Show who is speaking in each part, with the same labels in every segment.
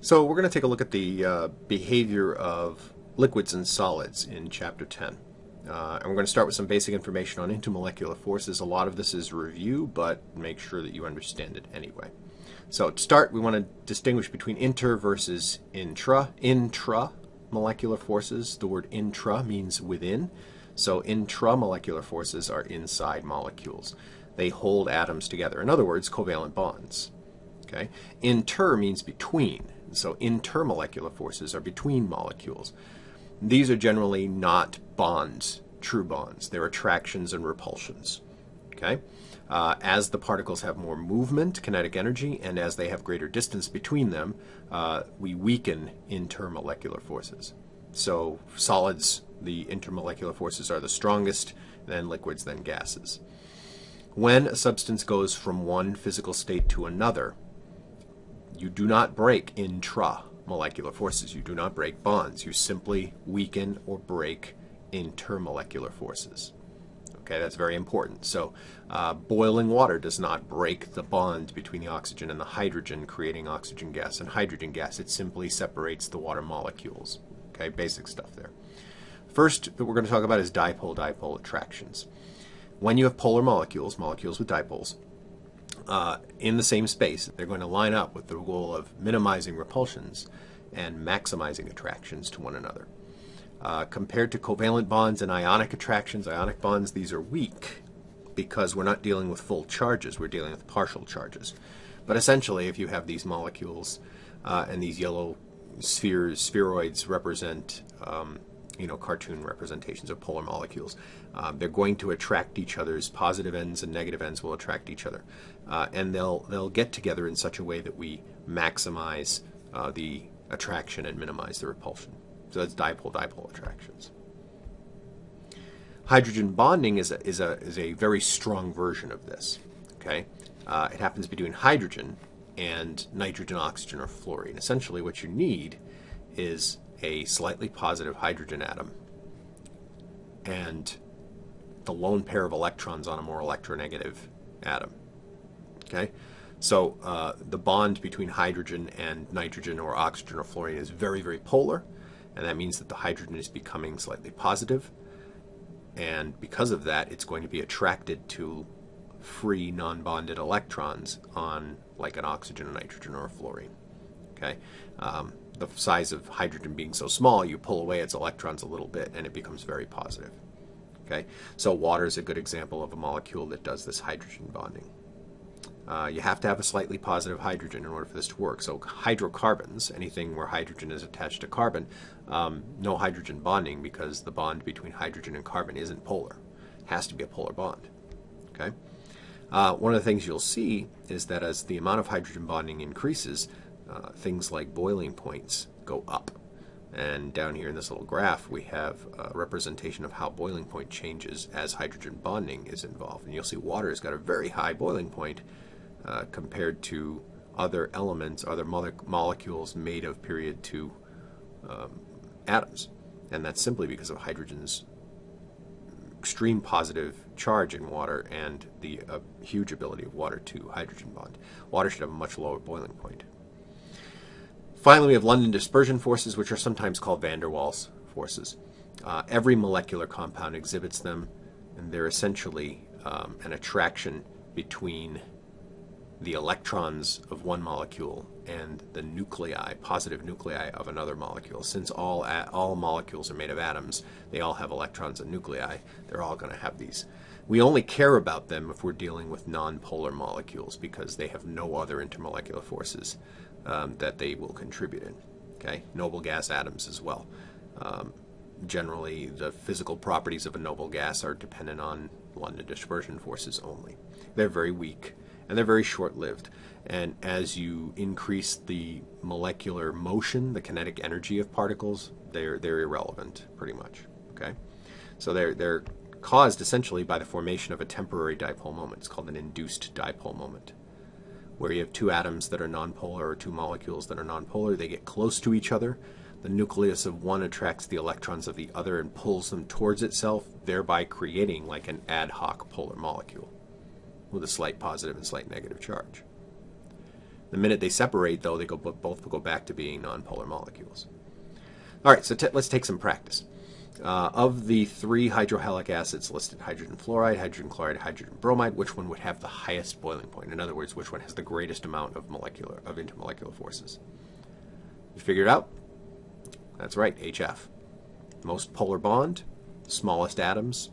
Speaker 1: So we're going to take a look at the behavior of liquids and solids in Chapter 10. And we're going to start with some basic information on intermolecular forces. A lot of this is review, but make sure that you understand it anyway. So to start, we want to distinguish between inter versus intra. Intramolecular forces, the word intra means within. So intramolecular forces are inside molecules. They hold atoms together. In other words, covalent bonds. Okay? Inter means between. So intermolecular forces are between molecules. These are generally not bonds, true bonds. They're attractions and repulsions. Okay? As the particles have more movement, kinetic energy, and as they have greater distance between them, we weaken intermolecular forces. So solids, the intermolecular forces are the strongest, then liquids, then gases. When a substance goes from one physical state to another, you do not break intramolecular forces. You do not break bonds. You simply weaken or break intermolecular forces. Okay, that's very important. So boiling water does not break the bond between the oxygen and the hydrogen, creating oxygen gas and hydrogen gas. It simply separates the water molecules. Okay, basic stuff there. First that we're going to talk about is dipole-dipole attractions. When you have polar molecules, molecules with dipoles, in the same space, they're going to line up with the goal of minimizing repulsions and maximizing attractions to one another. Compared to covalent bonds and ionic attractions, ionic bonds, these are weak because we're not dealing with full charges, we're dealing with partial charges. But essentially, if you have these molecules and these yellow spheroids represent cartoon representations of polar molecules. They're going to attract each other's positive ends and negative ends will attract each other. And they'll get together in such a way that we maximize the attraction and minimize the repulsion. So that's dipole-dipole attractions. Hydrogen bonding is a very strong version of this. Okay, it happens between hydrogen and nitrogen, oxygen, or fluorine. Essentially, what you need is a slightly positive hydrogen atom and the lone pair of electrons on a more electronegative atom. Okay, so the bond between hydrogen and nitrogen or oxygen or fluorine is very, very polar, and that means that the hydrogen is becoming slightly positive, and because of that, it's going to be attracted to free non-bonded electrons on like an oxygen, a nitrogen, or a fluorine. Okay. The size of hydrogen being so small, you pull away its electrons a little bit and it becomes very positive. Okay, so water is a good example of a molecule that does this hydrogen bonding. You have to have a slightly positive hydrogen in order for this to work. So hydrocarbons, anything where hydrogen is attached to carbon, no hydrogen bonding because the bond between hydrogen and carbon isn't polar. It has to be a polar bond. Okay. One of the things you'll see is that as the amount of hydrogen bonding increases, things like boiling points go up. And down here in this little graph, we have a representation of how boiling point changes as hydrogen bonding is involved. And you'll see water has got a very high boiling point compared to other elements, other molecules made of period 2 atoms. And that's simply because of hydrogen's extreme positive charge in water and the huge ability of water to hydrogen bond. Water should have a much lower boiling point. Finally, we have London dispersion forces, which are sometimes called van der Waals forces. Every molecular compound exhibits them, and they're essentially an attraction between the electrons of one molecule and the nuclei, positive nuclei of another molecule. Since all molecules are made of atoms, they all have electrons and nuclei. They're all going to have these. We only care about them if we're dealing with non-polar molecules because they have no other intermolecular forces that they will contribute in. Okay, noble gas atoms as well. Generally, the physical properties of a noble gas are dependent on London dispersion forces only. They're very weak and they're very short-lived. And as you increase the molecular motion, the kinetic energy of particles, they're irrelevant pretty much. Okay, so they're caused essentially by the formation of a temporary dipole moment. It's called an induced dipole moment, where you have two atoms that are nonpolar or two molecules that are nonpolar. They get close to each other. The nucleus of one attracts the electrons of the other and pulls them towards itself, thereby creating like an ad hoc polar molecule with a slight positive and slight negative charge. The minute they separate, though, they both go back to being nonpolar molecules. All right, so let's take some practice. Of the 3 hydrohalic acids listed, hydrogen fluoride, hydrogen chloride, hydrogen bromide, which one would have the highest boiling point? In other words, which one has the greatest amount of intermolecular forces? You figured it out? That's right, HF. Most polar bond, smallest atoms,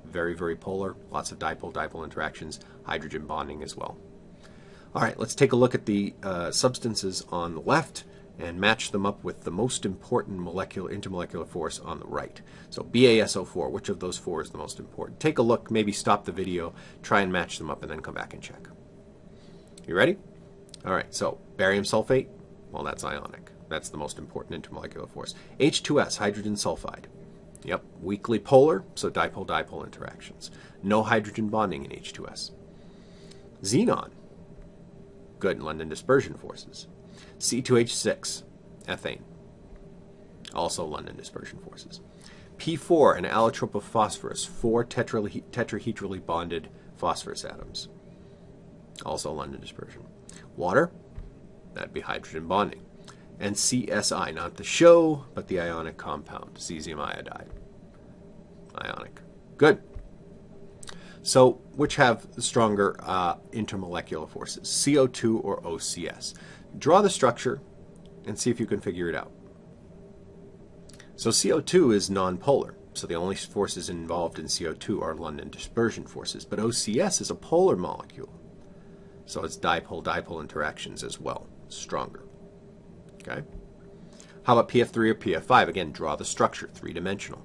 Speaker 1: very, very polar, lots of dipole-dipole interactions, hydrogen bonding as well. All right, let's take a look at the substances on the left and match them up with the most important intermolecular force on the right. So BaSO4, which of those 4 is the most important? Take a look, maybe stop the video, try and match them up, and then come back and check. You ready? All right, so barium sulfate, well, that's ionic. That's the most important intermolecular force. H2S, hydrogen sulfide. Yep, weakly polar, so dipole-dipole interactions. No hydrogen bonding in H2S. Xenon, good London dispersion forces. C2H6, ethane, also London dispersion forces. P4, an allotrope of phosphorus, 4 tetrahedrally bonded phosphorus atoms, also London dispersion. Water, that'd be hydrogen bonding. And CSI, not the show, but the ionic compound, cesium iodide, ionic. Good. So, which have stronger intermolecular forces, CO2 or OCS? Draw the structure and see if you can figure it out. So CO2 is nonpolar, so the only forces involved in CO2 are London dispersion forces, but OCS is a polar molecule, so it's dipole-dipole interactions as well, stronger. Okay. How about PF3 or PF5? Again, draw the structure, 3-dimensional.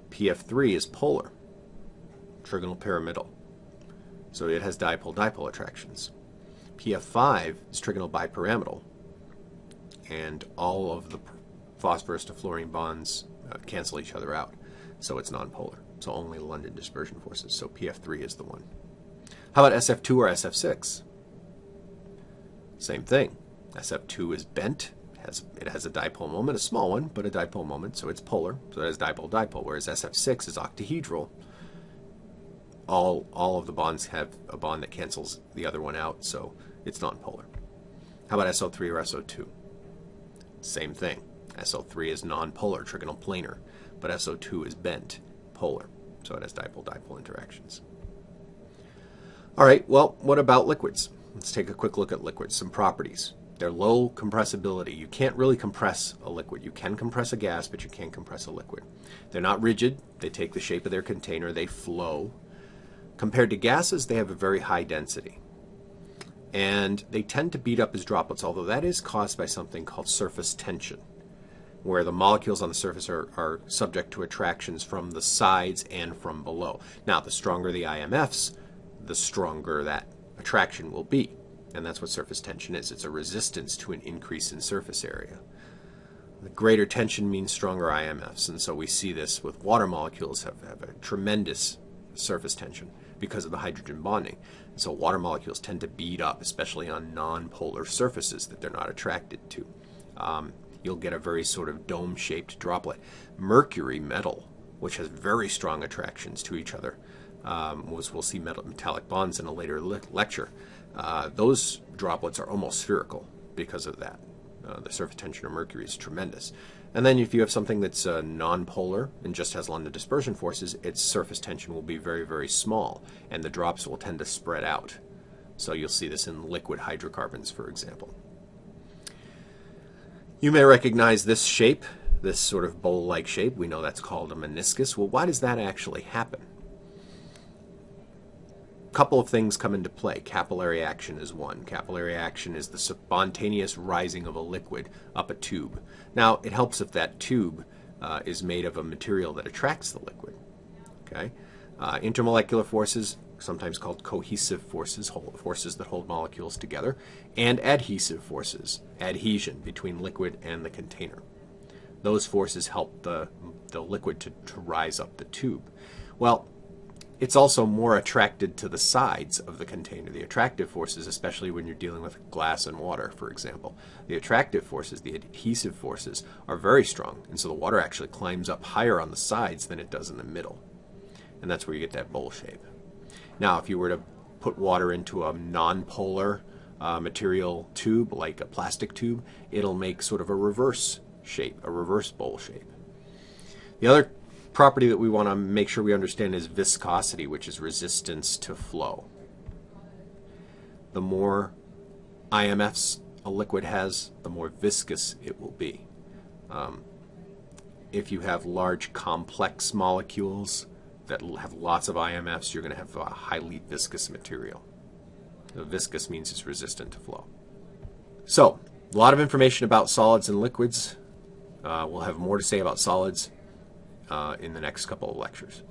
Speaker 1: PF3 is polar, trigonal pyramidal, so it has dipole-dipole attractions. PF5 is trigonal bipyramidal, and all of the phosphorus to fluorine bonds cancel each other out, so it's nonpolar. So only London dispersion forces, so PF3 is the one. How about SF2 or SF6? Same thing. SF2 is bent, it has a dipole moment, a small one, but a dipole moment, so it's polar, so it has dipole-dipole, whereas SF6 is octahedral. All of the bonds have a bond that cancels the other one out, so it's nonpolar. How about SO3 or SO2? Same thing. SO3 is nonpolar, trigonal planar, but SO2 is bent, polar, so it has dipole-dipole interactions. All right, well, what about liquids? Let's take a quick look at liquids, some properties. They're low compressibility. You can't really compress a liquid. You can compress a gas, but you can't compress a liquid. They're not rigid. They take the shape of their container. They flow. Compared to gases, they have a very high density. And they tend to beat up as droplets, although that is caused by something called surface tension, where the molecules on the surface are subject to attractions from the sides and from below. Now, the stronger the IMFs, the stronger that attraction will be. And that's what surface tension is. It's a resistance to an increase in surface area. The greater tension means stronger IMFs, and so we see this with water molecules have a tremendous surface tension because of the hydrogen bonding. And so water molecules tend to bead up, especially on non-polar surfaces that they're not attracted to. You'll get a very sort of dome-shaped droplet. Mercury metal, which has very strong attractions to each other, we'll see metallic bonds in a later lecture. Those droplets are almost spherical because of that. The surface tension of mercury is tremendous. And then if you have something that's non-polar and just has London dispersion forces, its surface tension will be very, very small, and the drops will tend to spread out. So you'll see this in liquid hydrocarbons, for example. You may recognize this shape, this sort of bowl-like shape. We know that's called a meniscus. Well, why does that actually happen? Couple of things come into play. Capillary action is one. Capillary action is the spontaneous rising of a liquid up a tube. Now, it helps if that tube is made of a material that attracts the liquid. Okay? Intermolecular forces, sometimes called cohesive forces, forces that hold molecules together, and adhesive forces, adhesion between liquid and the container. Those forces help the liquid to rise up the tube. Well, it's also more attracted to the sides of the container. The attractive forces, especially when you're dealing with glass and water, for example, the attractive forces, the adhesive forces, are very strong, and so the water actually climbs up higher on the sides than it does in the middle. And that's where you get that bowl shape. Now, if you were to put water into a non-polar material tube, like a plastic tube, it'll make sort of a reverse shape, a reverse bowl shape. The other property that we want to make sure we understand is viscosity, which is resistance to flow. The more IMFs a liquid has, the more viscous it will be. If you have large complex molecules that have lots of IMFs, you're going to have a highly viscous material. Viscous means it's resistant to flow. So, a lot of information about solids and liquids. We'll have more to say about solids in the next couple of lectures.